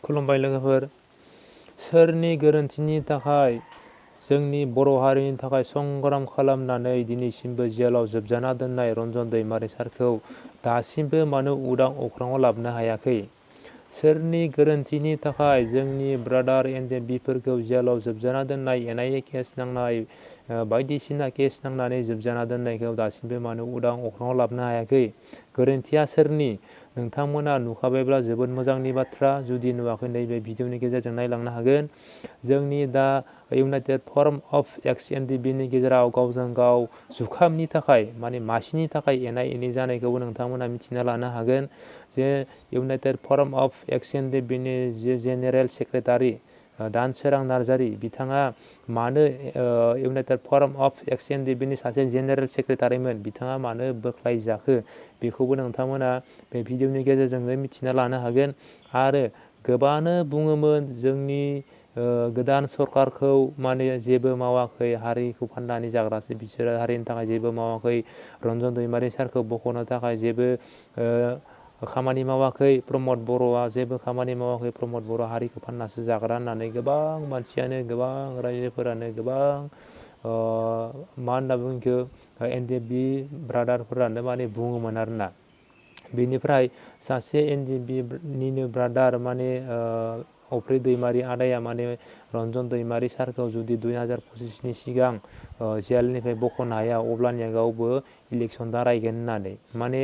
खुलुमबाय लोगोफोर सोरनि गोरोन्थिनि थाखाय जोंनि बर' हारिनि थाखाय संग्राम खालामनानै दिनैसिमबो जेलाव जोबजाना दोननाय रन्जन दैमारि सारखौ दासिमबो मानो उदां अख्राङाव लाबोनो हायाखै? सोरनि गोरोन्थिनि थाखाय जोंनि ब्रादार ndfbफोरखौ जेलाव जोबजाना दोननाय NIA केस नांनाय बायदिसिना केस नांनानै जोबजाना दोननायखौ दासिमबो मानो उदां अख्राङाव लाबोनो हायाखै? गोरोन्थिया सोरनि? नोंथांमोना नुखाबायब्ला जोबोद मोजांनि बाथ्रा। जुदि नुवाखै नैबे भिडिअनि गेजेरजों नायलांनो हागोन। जोंनि दा इउनाइटेड फर्म अफ एक्स ndfbनि गेजेराव गावजों गाव जुखामनि थाखाय माने मासिनि थाखाय एना एनि जानायखौबो नोंथांमोना मिथिना लानो हागोन। जे इउनाइटेड फर्म अफ एक्स ndfbनि जे जेनेरेल सेक्रेटारि danshwrang नार्जारी बिथाङा मानो इउनाइटेड फर्म अफ एक्स ndfbनि सासे जेनेरेल सेक्रेटारिमोन बिथाङा मानो बोख्लाय जाखो बेखौबो नोंथांमोना बे भिडिअनि गेजेरजोंनो मिथिना लानो हागोन। आरो गोबाङानो बुङोमोन जोंनि गोदान सरकारखौ माने जेबो मावाखै, हारिखौ फाननानै जाग्रासो बिसोरो हारिनि थाखाय जेबो मावाखै, रन्जन दैमारि सारखौ बख'नो थाखाय जेबो खामानि मावाखै, प्रमद बर'आ जेबो खामानि मावाखै, प्रमद बर' हारिखौ फाननासो जाग्रा होननानै गोबां मानसियानो गोबां रायजोफोरानो गोबां मा होनना बुङो बेखौ ndfb ब्रादारफोरानो माने बुङोमोन आरोना। बेनिफ्राय सासे ndfbनिनो ब्रादार माने अफ्रि दैमारि आदाया माने रन्जन दैमारि सारखौ जुदि 2025नि सिगां जेलनिफ्राय बख'नो हाया अब्लानिया गावबो इलेक्सन दारायगोन होननानै माने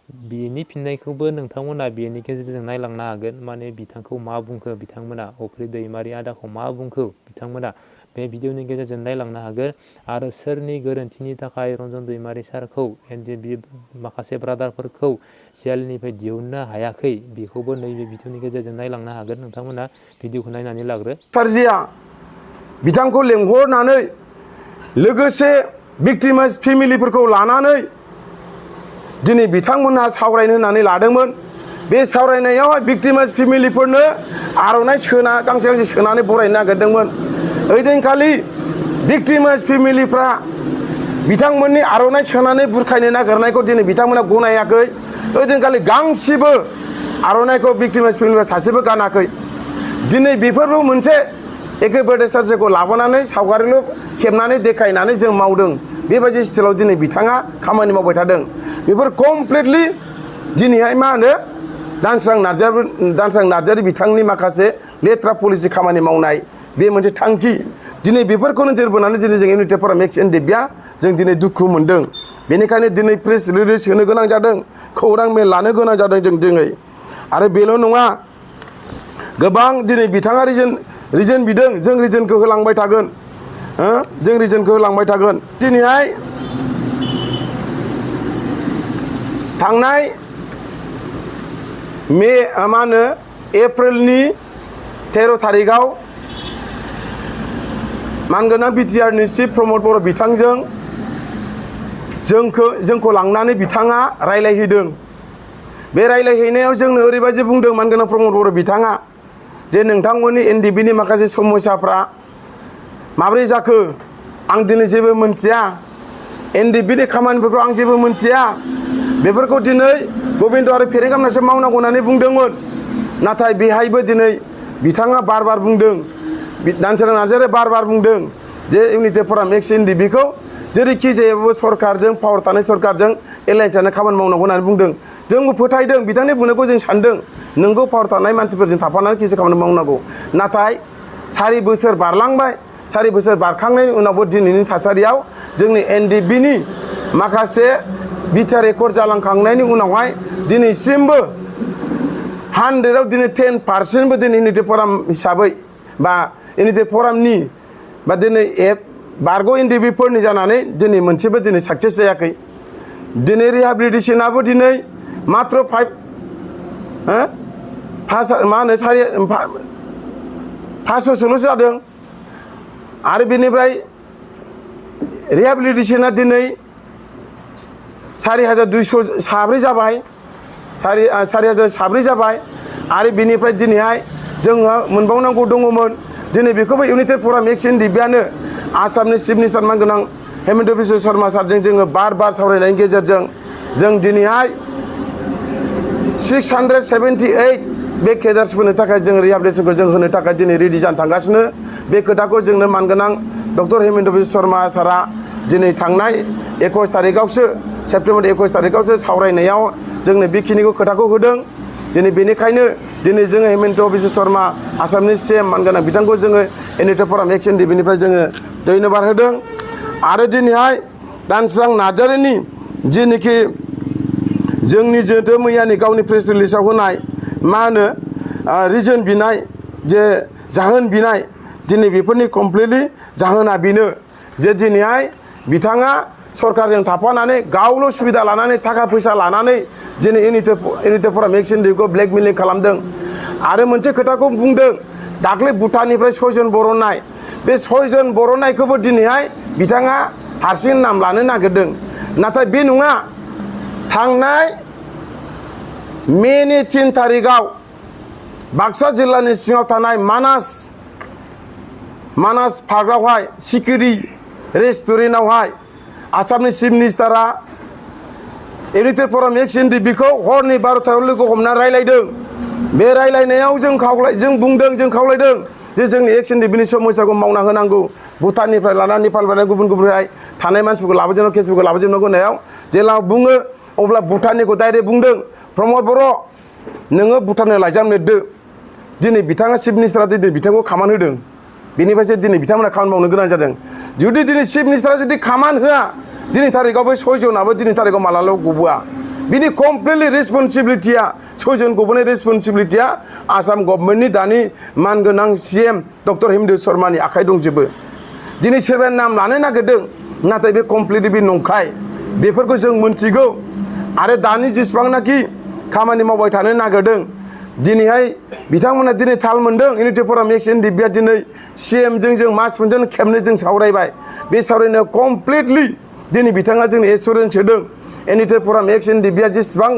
बेनि फिननायखौबो नोंथांमोना बेनि गेजेरजों नायलांनो हागोन। माने बिथांखौ मा बुंखो बिथांमोना, अफ्रि दैमारि आदाखौ मा बुंखो बिथांमोना बे भिडिअनि गेजेरजों नायलांनो हागोन। आरो सोरनि गोरोन्थिनि थाखाय रन्जन दैमारि सारखौ ndfb माखासे ब्रादारफोरखौ जेलनिफ्राय दिहुननो हायाखै बेखौबो नैबे भिडिअनि गेजेरजों नायलांनो हागोन। नोंथांमोना भिडिअखौ नायनानै लाग्रो। सारजिया बिथांखौ लेंहरनानै लोगोसे भिक्टिमाइज फेमिलिफोरखौ लानानै दिनै बिथांमोनहा सावरायनो होननानै लादोंमोन। बे सावरायनायावहाय भिक्टिमाइज फेमिलिफोरनो आर'नाइ गांसे गांसे सोनानै बरायनो नागिरदोंमोन। ओइदिनखालि भिक्टिमाइज फेमिलिफ्रा बिथांमोननि आर'नाइ सोनानै बुरखायनो नागिरनायखौ दिनै बिथांमोना गनायाखै। ओइदिनखालि गांसेबो आर'नाइखौ भिक्टिमाइज फेमिलिफ्रा सासेबो गानाखै। दिनै बेफोरबो मोनसे एखेबारे सारजिखौ लाबोनानै सावगारिल' खेबनानै देखायनानै जों मावदों बेबायदि स्टाइलाव दिनै बिथाङा खामानि मावबाय थादों। बेफोर कमप्लिटलि दिनैहाय मा होनो danshwrang नार्जारी बिथांनि माखासे लेथ्रा पलिसि खामानि मावनाय बे मोनसे थांखि। दिनै बेफोरखौ नोजोर बोनानै दिनै जों इउनाइटेड फर्म एक्स ndfbआ जों दिनै दुखु मोनदों। बेनिखायनो दिनै प्रेस रिलिज होनो गोनां जादों, खौरां मेल लानो गोनां जादों जों दिनै। आरो बेल' नङा, गोबां दिनै बिथाङा रिजन बिदों, जों रिजनखौ होलांबाय थागोन। जों रिजनखौ होलांबाय थागोन। दिनैहाय थांनाय मा होनो एप्रिलनि 13 थारिखआव मानगोनां बिटिआरनि चिफ प्रमद बर' बिथांजों जोंखौ लांनानै बिथाङा रायलायहैदों। बे रायलायहैनायाव जोंनो ओरैबायदि बुंदों मानगोनां प्रमद बर' बिथाङा जे नोंथांमोननि ndfbनि माखासे समस्याफ्रा माब्रै जाखो आं दिनै जेबो मोनथिया, ndfbनि खामानिफोरखौ आं जेबो मोनथिया, बेफोरखौ दिनै गबिन्द आरो फेरेंगामनासो मावनांगौ होननानै बुंदोंमोन। नाथाय बेहायबो दिनै बिथाङा बार बार बुंदों, danshwrang नार्जारीया बार बार बुंदों जे इउनाइटेड फर्म एक्स ndfbखौ जेरैखि जायाबो सरकारजों पावार थानाय सरकारजों एलायन्स जानाय खामानि मावनांगौ होननानै बुंदों। जोंबो फोथायदों, बिथांनि बुंनायखौ जों सानदों नोंगौ पावार थानाय मानसिफोरजों थाफानानै किसु खामानि मावनांगौ। नाथाय 4 बोसोर बारलांबाय, 4 बोसोर बारखांनायनि उनावबो दिनैनि थासारियाव जोंनि ndfbनि माखासे बिथा रेकर्ड जालांखांनायनि उनावहाय दिनैसिमबो 100आव दिनै 10% दिनै इउनाइटेड फर्म हिसाबै बा इउनाइटेड फर्मनि बा दिनै बारग' ndfbफोरनि जानानै दिनै मोनसेबो दिनै साक्सेस जायाखै। दिनै रिहाबिलिटेसनाबो दिनै मात्र 500 जादों। आरो बेनिफ्राय रिहाबिलिटेसना दिनै 4200 साब्रै जाबाय, 4000 साब्रै जाबाय। आरो बेनिफ्राय दिनैहाय जोंहा मोनबावनांगौ दङमोन। दिनै बेखौबो इउनाइटेड फर्म एक्स ndfbआनो आसामनि चिफ मिनिस्टार मानगोनां हेमन्त बिश्व शर्मा सारजों जोङो बार बार सावरायनायनि गेजेरजों जों दिनैहाय 678 बे केडार्सफोरनो थाखाय जों रिहाबिलिटेसनखौ जों होनो थाखाय दिनै रेडि जानो थांगासिनो बे खोथाखौ जोंनो मानगोनां डक्टर हेमन्त बिश्व शर्मा सारा दिनै थांनाय 21 तारिखआवसो सेप्तेम्बर 21 तारिखआवसो सावरायनायाव जोंनो बेखिनिखौ खोथाखौ होदों दिनै बेनिखायनो दिनै जोङो हेमन्त बिश्व शर्मा आसामनि सीएम मानगोनां बिथांखौ जोङो एनडीएफबी एक्शन टीमनिफ्राय जोङो धन्यबाद होदों आरो दिनैहाय दानस्रां नार्जारिनि जेनोखि जोंनि जोंथ' मैयानि गावनि प्रेस रिलिजआव होनाय मा होनो रिजन बिनाय जे जाहोन बिनाय दिनै बेफोरनि कमप्लिटलि जाहोना बेनो जे दिनैहाय बिथाङा सरकारजों थाफानानै गावल' सुबिदा लानानै थाखा फैसा लानानै दिनै एनडीएफबी एक्शन टीमखौ ब्लेकमेलिं खालामदों आरो मोनसे खोथाखौ बुंदों दाख्लै भुटाननिफ्राय 6 जन बर'नाय बे 6 जन बर'नायखौबो दिनैहाय बिथाङा हारसिं नाम लानो नागिरदों नाथाय बे नङा थांनाय मेनि 3 तारिखआव बाक्सा जिल्लानि सिङाव थानाय मानास पार्कआवहाय सिकिरि रेस्टुरेन्टआवहाय आसामनि चिफ मिनिस्टारा एनडीएफबी एक्शन टीमखौ हरनि 12टायाव लोगो हमना रायलायदों बे रायलायनायाव जों खावलायदों जे जोंनि एक्शन टीमनि समस्याखौ मावना होनांगौ भुटाननिफ्राय लानानै नेपालनिफ्राय गुबुन थानाय मानसिफोरखौ लाबोजोबनांगौ केसफोरखौ लाबोजोबनांगौ होननायाव जेला बुङो अब्ला भुटाननिखौ डाइरेक्ट बुंदों प्रमद बर' नोङो भुटाननो लाइजाम लिरदो दिनै बिथाङा चिफ मिनिस्टारा दिनै बिथांखौ खामान होदों बेनिफ्रायसो दिनै बिथांमोना खामानि मावनो गोनां जादों जुदि दिनै चिफ मिनिस्टारा जुदि खामान होआ दिनै तारिखआव बे 6 जनाबो दिनै तारिखआव मालाल' गबोआ बिनि कमप्लिटलि रेसपन्सिबिलिटिया 6 जन गबोनाय रेसपन्सिबिलिटिया आसाम गभर्नमेन्टनि दानि मानगोनां सीएम डक्टर हेमन्त शर्मानि आखाइ दंजोबो दिनै सोरबाया नाम लानो नागिरदों नाथाय बे कमप्लिटलि बे नंखाय बेफोरखौ जों मोनथिगौ आरो दानि जेसेबांनाखि खामानि मावबाय थानो नागिरदों दिनैहाय बिथांमोना दिनै थाल मोनदों एनडीएफबी एक्शन टीमआ दिनै सीएमजों जों मास मोनसेयाव खेबनै जों सावरायबाय बे सावरायनायाव कमप्लिटलि दिनै बिथाङा जोंनो एसुरेन्स होदों एनडीएफबी एक्शन टीमआ जेसेबां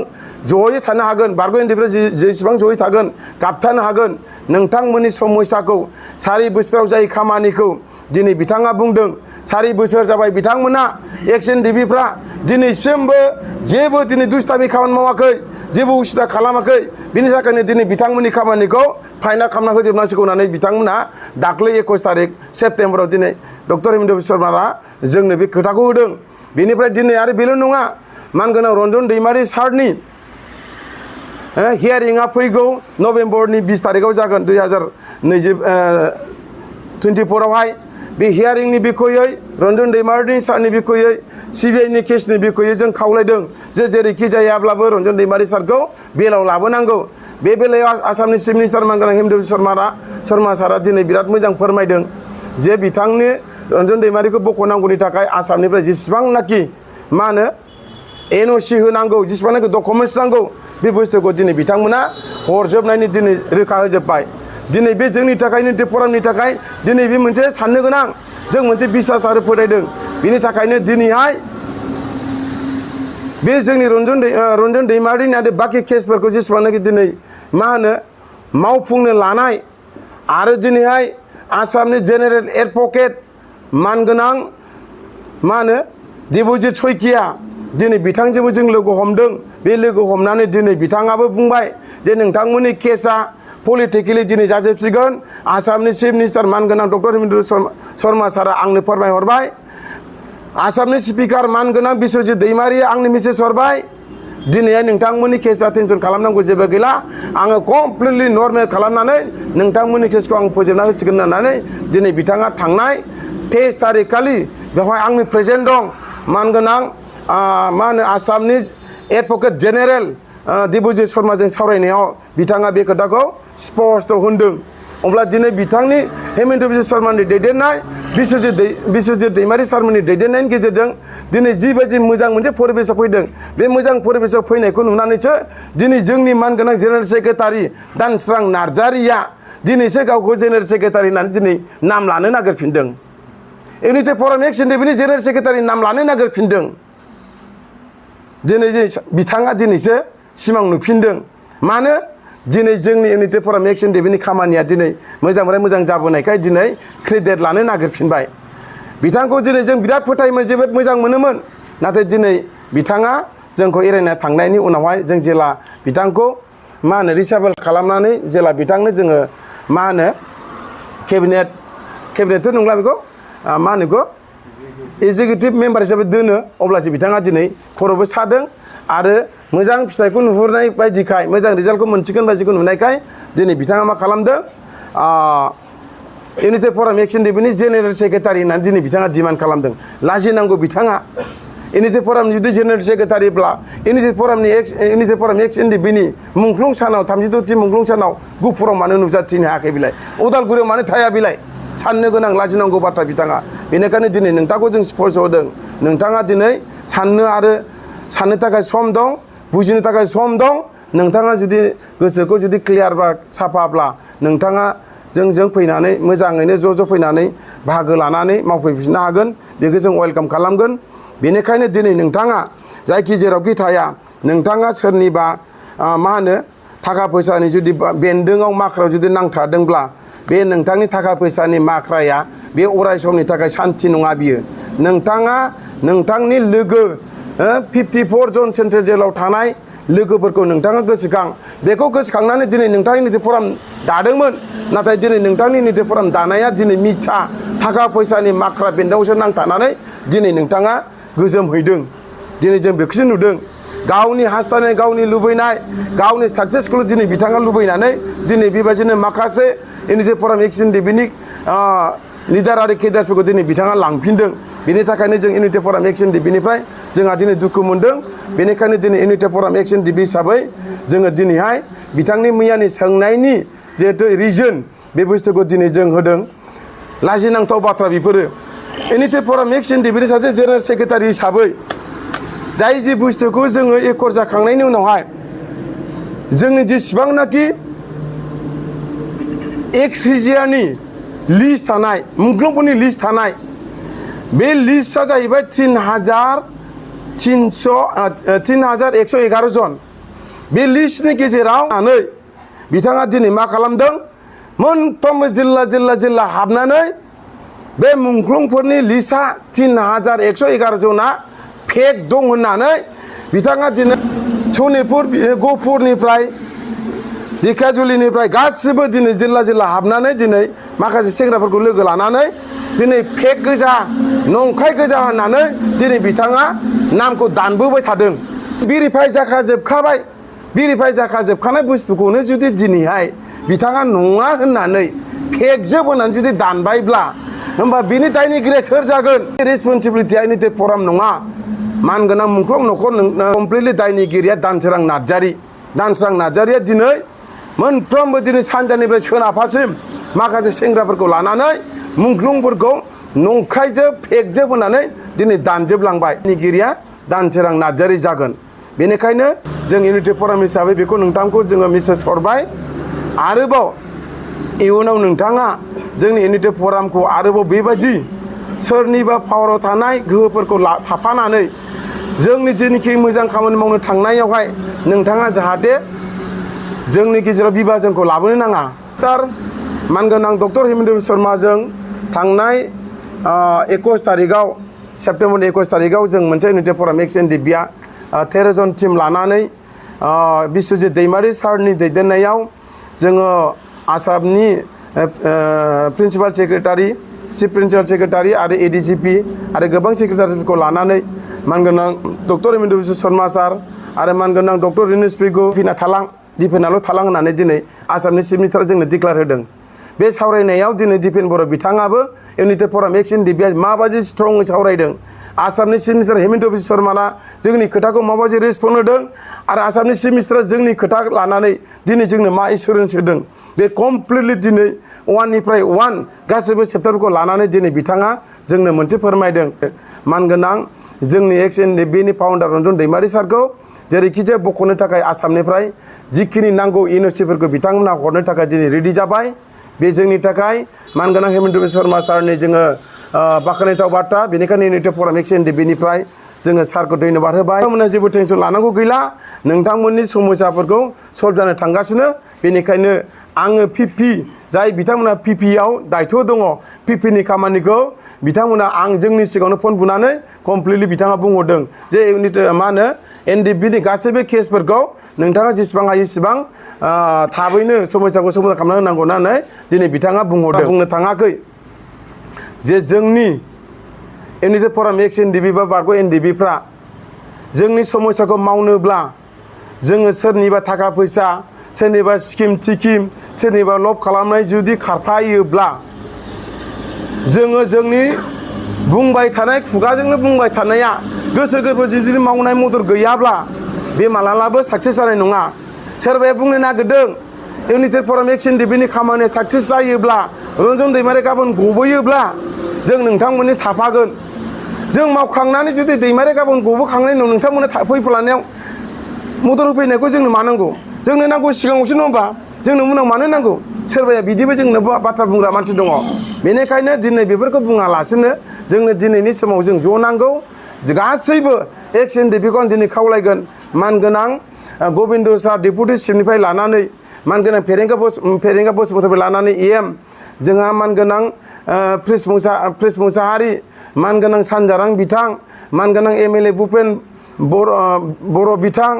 जयै थानो हागोन बारग' एनडीएफबी जेसेबां जयै थागोन गाबथानो हागोन नोंथांमोननि समस्याखौ 4 बोसोराव जाय खामानिखौ दिनै बिथाङा बुंदों 4 बोसोर जाबाय बिथांमोना एक्शन टीमफ्रा दिनैसिमबो जेबो दिनै दुष्टामि खामानि मावाखै जेबो उसुबिदा खालामाखै बिनि थाखायनो दिनै बिथांमोननि खामानिखौ फाइनाल खालामना होजोबनांसिगौ होननानै बिथांमोना दाख्लै 21 तारिख सेप्तेम्बराव दिनै डक्टर हेमन्त बिश्व शर्माया जोंनो बे खोथाखौ होदों बेनिफ्राय दिनै आरो बेल' नङा मानगोनां रन्जन दैमारि सारनि हियारिंआ फैगौ नभेम्बरनि 20 तारिखआव जागोन 2024आवहाय बे हियारिंनि बिखयै रन्जन दैमारि सारनि बिखयै सिबिआइनि केसनि बिखयै जों खावलायदों जे जेरैखि जायाब्लाबो रन्जन दैमारि सारखौ बेलाव लाबोनांगौ बे बेलायाव आसामनि चिफ मिनिस्टार मानगोनां हेमन्त बिश्व शर्मा सारा दिनै बिराद मोजां फोरमायदों जे बिथांनि रन्जन दैमारिखौ बख'नांगौनि थाखाय आसामनिफ्राय जेसेबांनाखि मा होनो एनअसि होनांगौ जेसेबांनाखि डकुमेन्टस नांगौ बे बुस्थुखौ दिनै बिथांमोना हरजोबनायनि दिनै रोखा होजोब्बाय दिनै बे जोंनि थाखायनो फरामनि थाखाय दिनै बे मोनसे साननो गोनां जों मोनसे बिसास आरो फोथायदों बिनि थाखायनो दिनैहाय बे जोंनि रन्जन दैमारिनि आरो बाखि केसफोरखौ जेसेबांनाखि दिनै मा होनो मावफुंनो लानाय आरो दिनैहाय आसामनि जेनेरेल एडभकेट मानगोनां मा होनो देबजित सयकिया दिनै बिथांजोंबो जों लोगो हमदों बे लोगो हमनानै दिनै बिथाङाबो बुंबाय जे नोंथांमोननि केसा पलिटिकेलि दिनै जाजोबसिगोन आसामनि चिफ मिनिस्टार मानगोनां डक्टर हेमन्त शर्मा सारा आंनो फोरमायहरबाय आसामनि स्पिकार मानगोनां बिश्वजित दैमारिया आंनि मेसेज हरबाय दिनैहाय नोंथांमोननि केसा टेनसन खालामनांगौ जेबो गैला आङो कमप्लिटलि नर्मेल खालामनानै नोंथांमोननि केसखौ आं फोजोबना होसिगोन होननानै दिनै बिथाङा थांनाय 23 तारिख खालि बेवहाय आंनि प्रेजेन्ट दं मानगोनां मा होनो आसामनि एडभकेट जेनेरेल देबजित शर्माजों सावरायनायाव बिथाङा बे खोथाखौ स्पष्ट होनदों अब्ला दिनै बिथांनि हेमन्त बिश्व शर्मानि दैदेननाय बिश्वजित दैमारि सारमोननि दैदेननायनि गेजेरजों दिनै जिबायदि मोजां मोनसे परिबेसाव फैदों बे मोजां परिबेसाव फैनायखौ नुनानैसो दिनै जोंनि मानगोनां जेनेरेल सेक्रेटारि दानस्रां नार्जारिया दिनैसो गावखौ जेनेरेल सेक्रेटारि होननानै दिनै नाम लानो नागिरफिनदों एनडीएफबी एक्शन टीमनि जेनेरेल सेक्रेटारि नाम लानो नागिरफिनदों दिनै बिथाङा दिनैसो सिमां नुफिनदों मानो दिनै जोंनि एनडीएफबी एक्शन टीमनि खामानिया दिनै मोजांनिफ्राय मोजां जाबोनायखाय दिनै क्रेडिट लानो नागिरफिनबाय बिथांखौ दिनै जों बिराद फोथायोमोन जोबोद मोजां मोनोमोन नाथाय दिनै बिथाङा जोंखौ एरायना थांनायनि उनावहाय जों जेला बिथांखौ मा होनो रिसाबल खालामनानै जेला बिथांनो जोङो मा होनो केबिनेटथ' नंला बेखौ मा होनो बेखौ एग्जिकिउटिभ मेम्बार हिसाबै दोनो अब्लासो बिथाङा दिनै खर'बो सादों आरो मोजां फिथाइखौ नुहुरनाय बायदिखाय मोजां रिजाल्टखौ मोनसिगोन बायदिखौ नुनायखाय दिनै बिथाङा मा खालामदों इउनिटेड फराम एक्स एनडिबिनि जेनेरेल सेक्रेटारि होननानै दिनै बिथाङा डिमान्ड खालामदों लाजिनांगौ बिथाङा इउनिटेड फरामनि जुदि जेनेरेल सेक्रेटारिब्ला इउनिटेड फराम एक्स एनडिबिनि मुंख्लं सानाव 36थि मुंख्लं सानाव गुफुराव मानो नुजाथिनो हायाखै बिलाय उदालगुरियाव मानो थाया बिलाय साननो गोनां लाजिनांगौ बाथ्रा बिथाङा बेनिखायनो दिनै नोंथांखौ जों स्पष्ट होदों नोंथाङा दिनै साननो थाखाय सम दं बुजिनो थाखाय सम दं नोंथाङा जुदि गोसोखौ जुदि क्लियार बा साफाब्ला नोंथाङा जों फैनानै मोजाङैनो ज' फैनानै बाहागो लानानै मावफैफिननो हागोन बेखौ जों वेलकाम खालामगोन बेनिखायनो दिनै नोंथाङा जायखि जेरावखि थाया नोंथाङा सोरनिबा मा होनो थाखा फैसानि जुदि बेन्दोंआव माख्रायाव जुदि नांथारदोंब्ला बे नोंथांनि थाखा फैसानि माख्राया बे अराय समनि थाखाय सान्थि नङा बियो नोंथाङा नोंथांनि लोगो 54 जन सेन्ट्रेल जेलाव थानाय लोगोफोरखौ नोंथाङा गोसोखां बेखौ गोसोखांनानै दिनै नोंथांनि इउनिटेड फराम दादोंमोन नाथाय दिनै नोंथांनि इउनिटेड फराम दानाया दिनै मिसा थाखा फैसानि माख्रा बेन्दोंआवसो नांथानानै दिनै नोंथाङा गोजोम हैदों दिनै जों बेखौसो नुदों गावनि हास्थायनाय गावनि लुबैनाय गावनि साक्सेसखौ दिनै बिथाङा लुबैनानै दिनै बेबायदिनो माखासे इउनिटेड फराम एक्स एनडिबिनि लिडार आरो केडार्सफोरखौ दिनै बिथाङा लांफिनदों बेनि थाखायनो जों इउनिटेड फराम एक्स एनडिबिनिफ्राय जोंहा दिनै दुखु मोनदों बेनिखायनो दिनै इउनिटेड फराम एक्स एनडिबि हिसाबै जोङो दिनैहाय बिथांनि मैयानि सोंनायनि जिहेतु रिजन बे बुस्थुखौ दिनै जों होदों लाजिनांथाव बाथ्रा बेफोरो इउनिटेड फराम एक्स एनडिबिनि सासे जेनेरेल सेक्रेटारि हिसाबै जाय जि बुस्थुखौ जोङो एकर जाखांनायनि उनावहाय जोंनि जेसेबांनाखि एक्स रिजियानि लिस्ट थानाय मुंख्लंफोरनि लिस्ट थानाय बे लिस्टआ जाहैबाय 3111 जन बे लिस्टनि गेजेराव बिथाङा दिनै मा खालामदों मोनफ्रोमबो जिल्ला हाबनानै बे मुंख्लंफोरनि लिस्टआ 3111 जना फेक दं होननानै बिथाङा दिनै सनितपुर गहपुरनिफ्राय धेकियाजुलिनिफ्राय गासिबो दिनै जिल्ला हाबनानै दिनै माखासे सेंग्राफोरखौ लोगो लानानै दिनै फेक गोजा नंखाय गोजा होननानै दिनै बिथाङा नामखौ दानबोबाय थादों भेरिफाइ जाखाजोबखानाय बुस्थुखौनो जुदि दिनैहाय बिथाङा नङा होननानै फेक जोब होननानै जुदि दानबायब्ला होमबा बिनि दायनिगिरिया सोर जागोन रेसपन्सिबिलिटिया इउनिटेड फराम नङा मानगोनां मुंख्लं न'खर कमप्लिटलि दायनिगिरिया दानसोरां नार्जारिया दिनै मोनफ्रोमबो दिनै सानजानिफ्राय सोनाबहासिम माखासे सेंग्राफोरखौ लानानै मुंख्लंफोरखौ नंखायजोब फेकजोब होननानै दिनै दानजोबलांबाय दायनिगिरिया दानसोरां नार्जारि जागोन बेनिखायनो जों इउनिटेड फराम हिसाबै बेखौ नोंथांखौ जोङो मेसेज हरबाय आरोबाव इयुनाव नोंथाङा जोंनि इउनिटेड फरामखौ आरोबाव बेबायदि सोरनिबा पावाराव थानाय गोहोफोरखौ थाफानानै जोंनि जेनिखि मोजां खामानि मावनो थांनायावहाय नोंथाङा जाहाथे जोंनि गेजेराव बिभाजनखौ लाबोनो नाङा सार मानगोनां डक्टर हेमन्त शर्माजों थांनाय 21 तारिखआव सेप्तेम्बर 21 तारिखआव जों मोनसे इउनिटेड फराम एक्स एनडिबिआ 13 जन टिम लानानै बिश्वजित दैमारि सारनि दैदेननायाव जोङो आसामनि principal secretary chief principal secretary आरो एडिजिपि आरो गोबां सेक्रेटारिफोरखौ लानानै मानगोनां डक्टर हेमन्त शर्मा सार आरो मानगोनां डक्टर रिनिस पेगु दिफेनाल' थालां होननानै दिनै आसामनि चिफ मिनिस्टारा जोंनो डिक्लेयार होदों बे सावरायनायाव दिनै दिफेन बर' बिथाङाबो इउनिटेड फराम एक्स एनडिबिआ माबायदि स्ट्रङै सावरायदों आसामनि चिफ मिनिस्टार हेमन्त शर्माना जोंनि खोथाखौ माबायदि रेसपन्ड होदों आरो आसामनि चिफ मिनिस्टारा जोंनि खोथा लानानै दिनै जोंनो मा एसुरेन्स होदों बे कमप्लिटलि दिनै वाननिफ्राय वान गासैबो सेप्टारफोरखौ लानानै दिनै बिथाङा जोंनो मोनसे फोरमायदों मानगोनां जोंनि एक्स एनडिबिनि फाउन्डार रन्जन दैमारि सारखौ जेरैखिजाया बख'नो थाखाय आसामनिफ्राय जिखिनि नांगौ इउनिभार्सिटिफोरखौ बिथांमोनहा हरनो थाखाय दिनै रेडि जाबाय बे जोंनि थाखाय मानगोनां हेमन्त शर्मा सारनि जोङो बाख्नायथाव बाथ्रा बेनिखायनो इउनिटेड फराम एक्स एनडिबिनिफ्राय जोङो सारखौ धन्यबाद होबाय नोंथांमोनहा जेबो टेनसन लानांगौ गैला नोंथांमोननि समस्याफोरखौ सल्भ जानो थांगासिनो बेनिखायनो आङो पिपि जाय बिथांमोना पिपिआव दायथ' दङ पिपिनि खामानिखौ बिथांमोना आं जोंनि सिगाङावनो फन बुनानै कमप्लिटलि बिथाङा बुंहरदों जे मा होनो एनडिबिनि गासैबो केसफोरखौ नोंथाङा जेसेबां हायो एसेबां थाबैनो समयसाखौ समाधान खालामना होनांगौ होननानै दिनै बिथाङा बुंहरदों। बुंनो थाङाखै जे जोंनि इउनाइटेड फराम एक्स एनडिबि बा बारग' एनडिबिफ्रा जोंनि समयसाखौ मावनोब्ला जोङो सोरनिबा थाखा फैसा, सोरनिबा स्किम थिकिम, सोरनिबा लब खालामनाय जुदि खारफायोब्ला जोङो जोंनि बुंबाय थानाय खुगाजोंनो बुंबाय थानाया गोसो गोरबो जुदि मावनाय मदद गैयाब्ला बे मालाबाबो साक्सेस जानाय नङा। सोरबाया बुंनो नागिरदों इउनाइटेड फराम एक्स एनडिबिनि खामानिया साक्सेस जायोब्ला रन्जन दैमारि गाबोन गबोयोब्ला जों नोंथांमोननि थाफागोन। जों मावखांनानै जुदि दैमारि गाबोन गबोखांनायनि उनाव नोंथांमोननो फैफालानायाव मदद होफैनायखौ जोंनो मा नांगौ? जोंनो नांगौ सिगाङावसो नङा होमबा? जोंनो उनाव मानो नांगौ? सोरबाया बिदिबो जोंनो बाथ्रा बुंग्रा मानसि दङ। बेनिखायनो दिनै बेफोरखौ बुङालासिनो जोंनो दिनैनि समाव जों ज' नांगौ। गासैबो एक्स एनडिबिखौ आं दिनै खावलायगोन। मानगोनां गबिन्द सार डेपुटि चिफनिफ्राय लानानै मानगोनां फेरेंगा बसुमतारिनिफ्राय लानानै एम जोंहा मानगोनां प्रिस मुसाहारि, मानगोनां सानजारां बिथां, मानगोनां एमएलए भुपेन बर' बिथां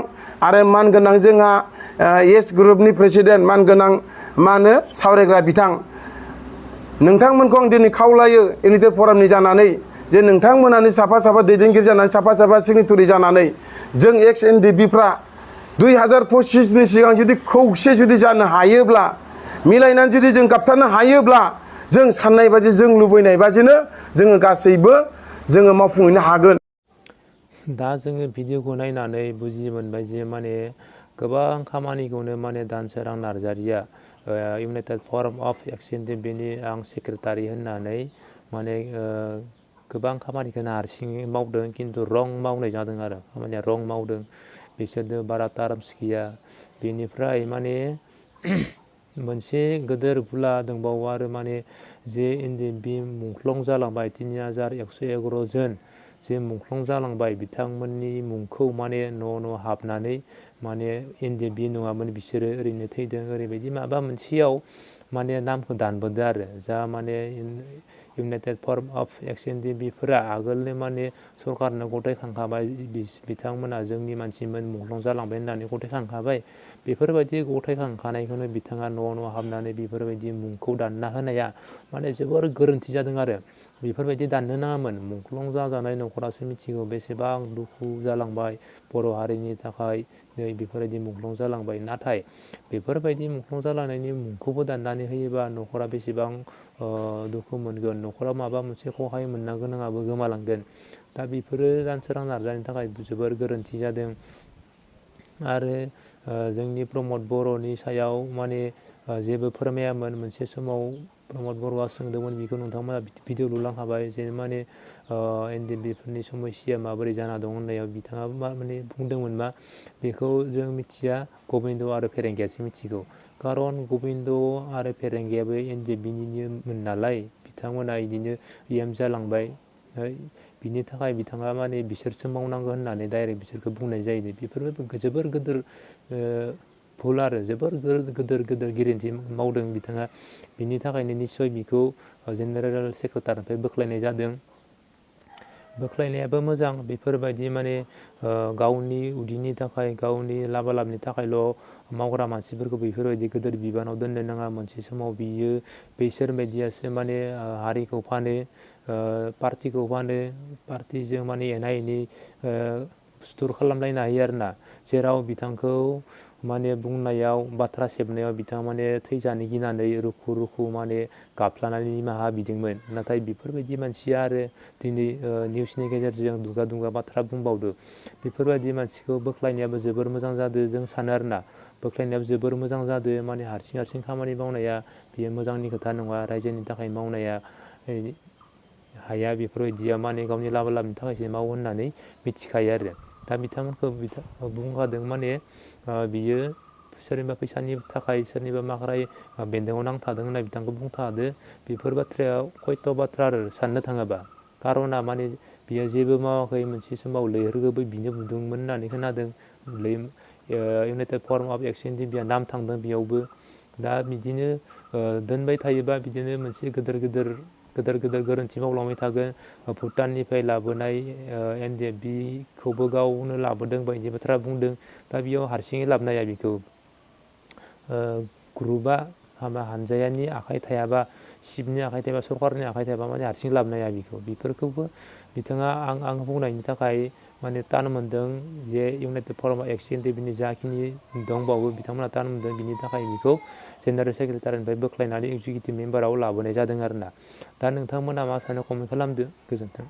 आरो मानगोनां जोंहा एस ग्रुपनि प्रेसिडेन्ट मानगोनां मा होनो सावरायग्रा बिथां, नोंथांमोनखौ आं दिनै खावलायो इउनाइटेड फरामनि जानानै जे नोंथांमोनानो साफा साफा दैदेनगिरि जानानै साफा साफा सिगनेटरि जानानै जों एक्स एनडिबिफ्रा 2025नि सिगां जुदि खौसे जुदि जानो हायोब्ला, मिलायनानै जुदि जों गाबथानो हायोब्ला जों साननाय बादि जों लुबैनाय बादिनो जोङो गासैबो जोङो मावफुंहैनो हागोन। दा जोङो भिडिअखौ नायनानै बुजि मोनबाय जे माने गोबां खामानिखौनो माने दानसोरां नार्जारिया इउनाइटेड फराम अफ एक्स एनडिबिनि आं सेक्रेटारि होननानै माने गोबां खामानिखौनो हारसिङै मावदों, खिन्थु रं मावनाय जादों आरो खामानिया रं मावदों। बिसोरनो बारा टार्म्स गैया। बेनिफ्राय माने मोनसे गोदोर भुला दंबावो आरो माने जे एनडिबि मुंख्लं जालांबाय 3111 जन जे मुंख्लं जालांबाय बिथांमोननि मुंखौ माने न' हाबनानै माने एनडिबि नङामोन बिसोरो ओरैनो थैदों ओरैबायदि माबा मोनसेयाव माने नामखौ दानबोदों आरो जा माने इउनाइटेड फराम अफ एक्स एनडिबिफोरा आगोलनो माने सरकारनो गथायखांखाबाय बिथांमोना जोंनि मानसिमोन मुंख्लं जालांबाय होननानै गथायखांखाबाय। बेफोरबायदि गथायखांखानायखौनो बिथाङा न' हाबनानै बेफोरबायदि मुंखौ दानना होनाया माने जोबोर गोरोन्थि जादों आरो बेफोरबायदि दाननो नाङामोन। मुंख्लं जाजानाय न'खरासो मिथिगौ बेसेबां दुखु जालांबाय बर' हारिनि थाखाय नै बेफोरबायदि मुंख्लं जालांबाय। नाथाय बेफोरबायदि मुंख्लं जालांनायनि मुंखौबो दाननानै होयोबा न'खरा बेसेबां दुखु मोनगोन, न'खराव माबा मोनसे खहाय मोननो गोनाङाबो गोमालांगोन। दा बेफोरो दानसोरां नार्जारिनि थाखाय जोबोर गोरोन्थि जादों। आरो जोंनि प्रमद बर'नि सायाव माने जेबो फोरमायामोन। मोनसे समाव प्रमद बर'आ सोंदोंमोन, बेखौ नोंथांमोना भिडिअ लुलांखाबाय जे माने एनडिबिफोरनि समस्या माबोरै जाना दं होननायाव बिथाङाबो माने बुंदोंमोन मा बेखौ जों मिथिया, गबिन्द आरो फेरेंगियासो मिथिगौ। खारन गबिन्द आरो फेरेंगियाबो एनडिबिनिनोमोन नालाय बिथांमोना बिदिनो एम जालांबाय। बिनि थाखाय बिथाङा माने बिसोरसो मावनांगौ होननानै डाइरेक्ट बिसोरखौ बुंनाय जायो। बेफोरबो जोबोर गोदोर भुल आरो जोबोर गोदोर गोरोन्थि मावदों बिथाङा। बिनि थाखायनो निस्सय बिखौ जेनेरेल सेक्रेटारिनिफ्राय बोख्लायनाय जादों। बोख्लायनायाबो मोजां। बेफोरबायदि माने गावनि उदैनि थाखाय गावनि लाबा लाबनि थाखायल' मावग्रा मानसिफोरखौ बेफोरबायदि गोदोर बिबानाव दोननो नाङा। मोनसे समाव बियो बैसोर बायदियासो माने हारिखौ फानो, पार्टिखौ फानो, पार्टिजों माने एना एनि सुथुर खालामलायनो हायो आरोना। जेराव बिथांखौ माने बुंनायाव बाथ्रा सेबनायाव बिथाङा माने थैजानो गिनानै रुखु रुखु माने गाबफ्लानानै निमाहा बिदोंमोन। नाथाय बेफोरबायदि मानसिया आरो दिनै निउसनि गेजेरजों दुगा दुगा बाथ्रा बुंबावदो। बेफोरबायदि मानसिखौ बोख्लायनायाबो जोबोर मोजां जादों जों सानो आरोना। बोख्लायनायाबो जोबोर मोजां जादों। माने हारसिं खामानि मावनाया बेयो मोजांनि खोथा नङा। रायजोनि थाखाय मावनाया हाया। बेफोरबायदिया माने गावनि लाबा लाबनि थाखायसो मावो होननानै मिथिखायो आरो। दा बिथांमोनखौ बुंखादों माने बियो सोरनिबा फैसानि थाखाय सोरनिबा माखाराय बेन्दोंआव नांथादों होनना बिथांखौ बुंथादो। बेफोर बाथ्राया खयथ' बाथ्रा आरो साननो थाङोबा। खारना माने बियो जेबो मावाखै। मोनसे समाव लैहोरखौबो बिनो बुदोंमोन होननानै खोनादों। इउनाइटेड फराम अफ एक्स एनडिबिया नाम थांदों बेयावबो। दा बिदिनो दोनबाय थायोबा बिदिनो मोनसे गोदोर गोदोर गोरोन्थि मावलांबाय थागोन। भुटाननिफ्राय लाबोनाय ndfb खौबो गावनो लाबोदों बायदि बाथ्रा बुंदों। दा बेयाव हारसिङै लाबोनो हाया बेखौ। ग्रुपआ हानजायानि आखाइ थायाबा, सिफनि आखाइ थायाबा, सरकारनि आखाइ थायाबा माने हारसिं लाबोनो हाया बेखौ। बेफोरखौबो बिथाङा आं बुंनायनि थाखाय माने तान मोन्दों जे इउनाइटेड फराम एक्स ndfbनि जाखिनि दंबावो बिथांमोना तान मोन्दों। बिनि थाखाय बेखौ जेनेरेल सेक्रेटारिनिफ्राय बोख्लायनानै एक्जिकिउटिभ मेम्बाराव लाबोनाय जादों आरोना। दा नोंथांमोना मा सानो कमेन्ट खालामदो। गोजोन्थों।